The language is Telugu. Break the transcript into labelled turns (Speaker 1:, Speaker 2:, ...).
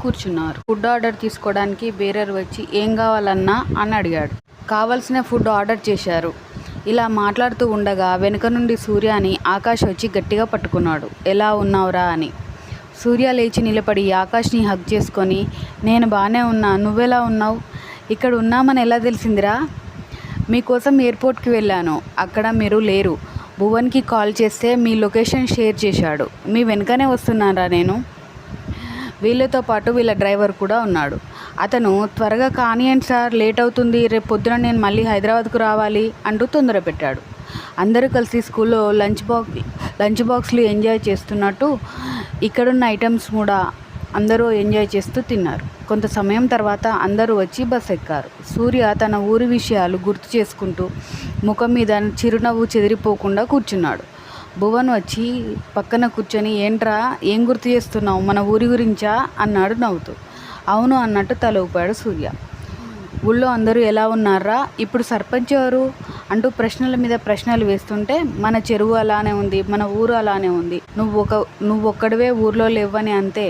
Speaker 1: కూర్చున్నారు. ఫుడ్ ఆర్డర్ తీసుకోవడానికి బేరర్ వచ్చి ఏం కావాలన్నా అని అడిగాడు. కావలసిన ఫుడ్ ఆర్డర్ చేశారు. ఇలా మాట్లాడుతూ ఉండగా వెనుక నుండి సూర్యని ఆకాష్ వచ్చి గట్టిగా పట్టుకున్నాడు. ఎలా ఉన్నావురా అని. సూర్య లేచి నిలబడి ఆకాష్ని హగ్ చేసుకొని, నేను బాగానే ఉన్నా, నువ్వెలా ఉన్నావు? ఇక్కడ ఉన్నామని ఎలా తెలిసిందిరా? మీకోసం ఎయిర్పోర్ట్కి వెళ్ళాను, అక్కడ మీరు లేరు. భువన్కి కాల్ చేస్తే మీ లొకేషన్ షేర్ చేశాడు. మీ వెనుకనే వస్తున్నారా నేను? వీళ్ళతో పాటు వీళ్ళ డ్రైవర్ కూడా ఉన్నాడు. అతను త్వరగా కానియండి సార్, లేట్ అవుతుంది, రేపు పొద్దున నేను మళ్ళీ హైదరాబాద్కు రావాలి అంటూ తొందర పెట్టాడు. అందరూ కలిసి స్కూల్లో లంచ్ బాక్స్లు ఎంజాయ్ చేస్తున్నట్టు ఇక్కడున్న ఐటమ్స్ కూడా అందరూ ఎంజాయ్ చేస్తూ తిన్నారు. కొంత సమయం తర్వాత అందరూ వచ్చి బస్ ఎక్కారు. సూర్య తన ఊరి విషయాలు గుర్తు చేసుకుంటూ ముఖం మీద చిరునవ్వు చెదిరిపోకుండా కూర్చున్నాడు. భువన్ వచ్చి పక్కన కూర్చొని, ఏంట్రా ఏం గుర్తు చేస్తున్నావు, మన ఊరి గురించా అన్నాడు నవ్వుతూ. అవును అన్నట్టు తల ఊపాడు సూర్య. ఊళ్ళో అందరూ ఎలా ఉన్నారా? ఇప్పుడు సర్పంచ్ ఎవరు అంటూ ప్రశ్నల మీద ప్రశ్నలు వేస్తుంటే, మన చెరువు అలానే ఉంది, మన ఊరు అలానే ఉంది, నువ్వొక్కడివే ఊర్లో లేవని అంతే.